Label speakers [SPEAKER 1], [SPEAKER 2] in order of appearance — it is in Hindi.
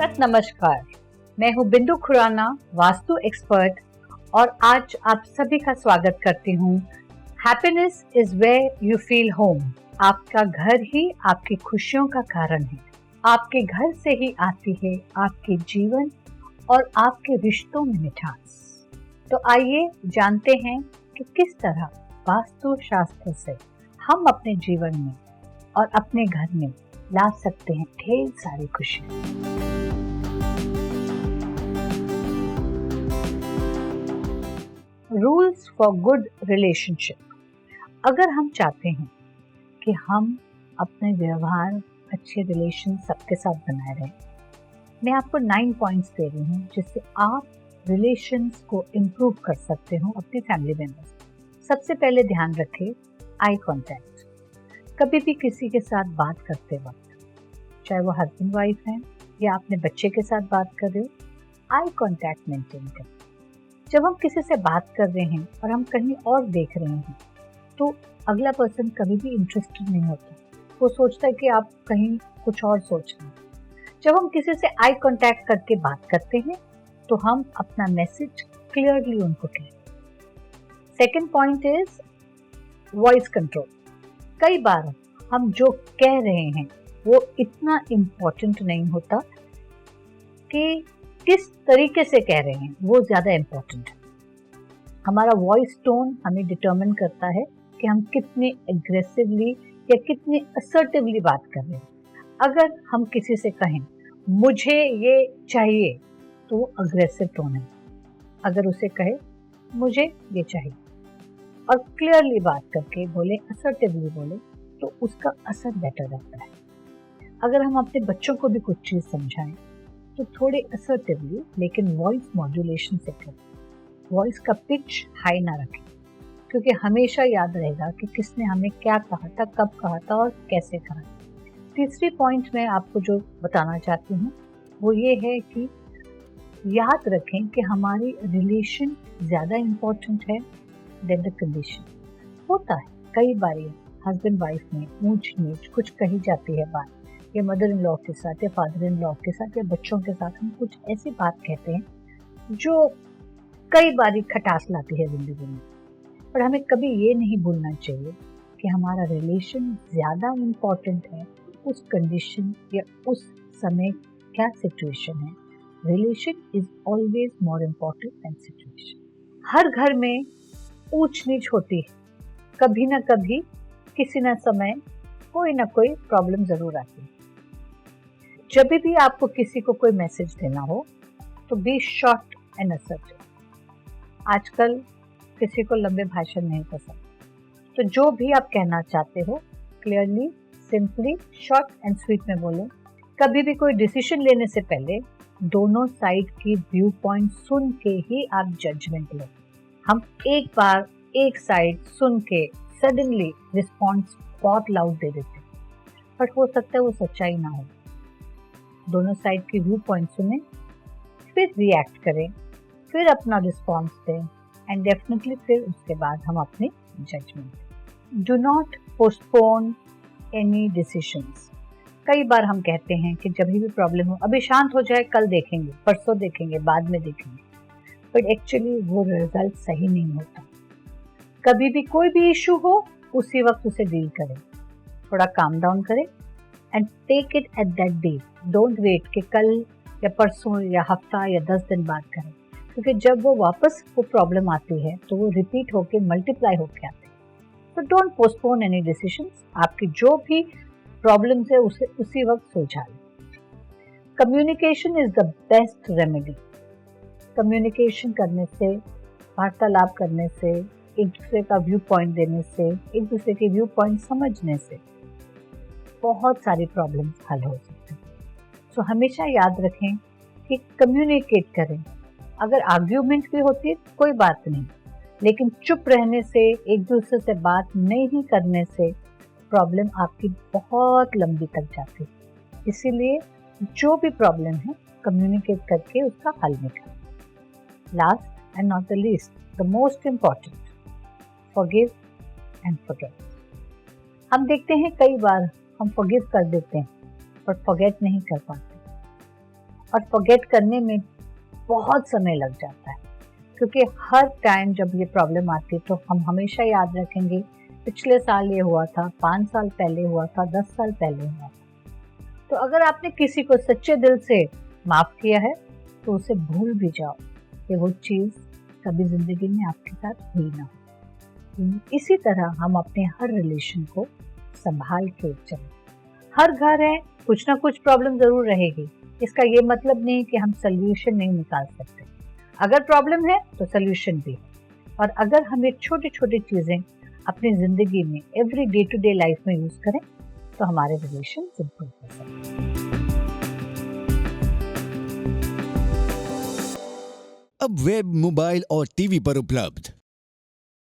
[SPEAKER 1] सत नमस्कार। मैं हूँ बिंदु खुराना, वास्तु एक्सपर्ट, और आज आप सभी का स्वागत करती हूँ। Happiness is where you feel home. आपका घर ही आपकी खुशियों का कारण है। आपके घर से ही आती है आपके जीवन और आपके रिश्तों में मिठास। तो आइए जानते हैं कि किस तरह वास्तु शास्त्र से हम अपने जीवन में और अपने घर में ला सकते हैं ढेर सारी खुशियाँ। Rules for good relationship. अगर हम चाहते हैं कि हम अपने व्यवहार अच्छे रिलेशन सबके साथ बनाए रहें, मैं आपको 9 पॉइंट्स दे रही हूँ जिससे आप रिलेशंस को इम्प्रूव कर सकते हो अपने फैमिली मेंबर्स। सबसे पहले ध्यान रखें आई कांटेक्ट। कभी भी किसी के साथ बात करते वक्त, चाहे वो हस्बैंड वाइफ है या अपने बच्चे के साथ बात कर रहे हो, आई कांटेक्ट मेंटेन करें। जब हम किसी से बात कर रहे हैं और हम कहीं और देख रहे हैं तो अगला पर्सन कभी भी इंटरेस्टेड नहीं होता। वो सोचता है कि आप कहीं कुछ और सोच रहे हैं। जब हम किसी से आई कांटेक्ट करके बात करते हैं तो हम अपना मैसेज क्लियरली उनको कहते हैं। Second point is voice control. कई बार हम जो कह रहे हैं वो इतना इम्पोर्टेंट नहीं होता कि किस तरीके से कह रहे हैं, वो ज़्यादा इम्पोर्टेंट है। हमारा वॉइस टोन हमें डिटरमिन करता है कि हम कितने एग्रेसिवली या कितने असर्टिवली बात कर रहे हैं। अगर हम किसी से कहें मुझे ये चाहिए तो वो अग्रेसिव टोन है। अगर उसे कहे मुझे ये चाहिए और क्लियरली बात करके बोले, असर्टिवली बोले, तो उसका असर बेटर रहता है। अगर हम अपने बच्चों को भी कुछ चीज़ समझाएं तो थोड़े असर्टिवली लेकिन वॉइस मॉड्यूलेशन से करें। वॉइस का पिच हाई ना रखें, क्योंकि हमेशा याद रहेगा कि किसने हमें क्या कहा था, कब कहा था और कैसे कहा। तीसरी पॉइंट मैं आपको जो बताना चाहती हूँ वो ये है कि याद रखें कि हमारी रिलेशन ज़्यादा इम्पोर्टेंट है देन द कंडीशन। होता है कई बार हस्बैंड वाइफ में ऊंच नीच कुछ कही जाती है बात, या मदर इन लॉ के साथ या फादर इन लॉ के साथ या बच्चों के साथ हम कुछ ऐसी बात कहते हैं जो कई बार खटास लाती है जिंदगी में। पर हमें कभी ये नहीं भूलना चाहिए कि हमारा रिलेशन ज़्यादा इम्पोर्टेंट है उस कंडीशन या उस समय क्या सिचुएशन है। Relation is always more important than situation. हर घर में ऊंच नीच होती है, कभी ना कभी किसी न समय कोई ना कोई प्रॉब्लम ज़रूर आती है। जब भी आपको किसी को कोई मैसेज देना हो तो बी शॉर्ट एंड असर्टिव। आजकल किसी को लंबे भाषण नहीं पसंद, तो जो भी आप कहना चाहते हो clearly, simply, short and sweet में बोलो। कभी भी कोई डिसीजन लेने से पहले दोनों साइड की व्यू पॉइंट सुन के ही आप जजमेंट लो। हम एक बार एक साइड सुन के सडनली रिस्पॉन्स बहुत लाउड दे देते हैं, बट हो सकता है वो सच्चाई ना हो। दोनों साइड की व्यू पॉइंट सुने, फिर रिएक्ट करें, फिर अपना रिस्पॉन्स दें एंड डेफिनेटली फिर उसके बाद हम अपने judgement. Do not postpone any decisions. कई बार हम कहते हैं कि जब भी प्रॉब्लम हो अभी शांत हो जाए, कल देखेंगे, परसों देखेंगे, बाद में देखेंगे, बट एक्चुअली वो रिजल्ट सही नहीं होता। कभी भी कोई भी इशू हो उसी वक्त उसे डील करें, थोड़ा काम डाउन करें and take it at that day. Don't wait कि कल या परसों या हफ्ता या 10 दिन बाद करें, क्योंकि जब वो वापस वो प्रॉब्लम आती है तो वो रिपीट होके मल्टीप्लाई होके आते हैं। तो डोंट पोस्टपोन एनी डिसीजंस। आपकी जो भी प्रॉब्लम्स है उसे उसी वक्त सुलझा लें। Communication is the best remedy. Communication करने से, वार्तालाप करने से, एक दूसरे का व्यू पॉइंट देने से, एक दूसरे के व्यू पॉइंट समझने से बहुत सारी प्रॉब्लम्स हल हो सकती हैं। सो हमेशा याद रखें कि कम्युनिकेट करें। अगर आर्ग्यूमेंट भी होती है कोई बात नहीं, लेकिन चुप रहने से, एक दूसरे से बात नहीं करने से प्रॉब्लम आपकी बहुत लंबी तक जाती है। इसीलिए जो भी प्रॉब्लम है कम्युनिकेट करके उसका हल निकालें। Last and not the least, the most important, forgive and forget. हम देखते हैं कई बार हम फॉरगिव कर देते हैं पर फॉरगेट नहीं कर पाते। और फॉरगेट करने में बहुत समय लग जाता है, क्योंकि हर टाइम जब ये प्रॉब्लम आती है तो हम हमेशा याद रखेंगे पिछले साल ये हुआ था, 5 साल पहले हुआ था, 10 साल पहले हुआ था। तो अगर आपने किसी को सच्चे दिल से माफ़ किया है तो उसे भूल भी जाओ कि वो चीज़ कभी ज़िंदगी में आपके साथ हुई ना हो। इसी तरह हम अपने हर रिलेशन को संभाल के चलें। हर घर है, कुछ ना कुछ प्रॉब्लम ज़रूर रहेगी। इसका ये मतलब नहीं कि हम सोल्यूशन नहीं निकाल सकते। अगर प्रॉब्लम है तो सोल्यूशन भी है। और अगर हम ये छोटी छोटी चीज़ें अपनी ज़िंदगी में every day to day life में यूज़ करें तो हमारे रिलेशन इम्प्रूव हो सकते हैं।
[SPEAKER 2] अब वेब, मोबाइल और टीवी पर उपलब्ध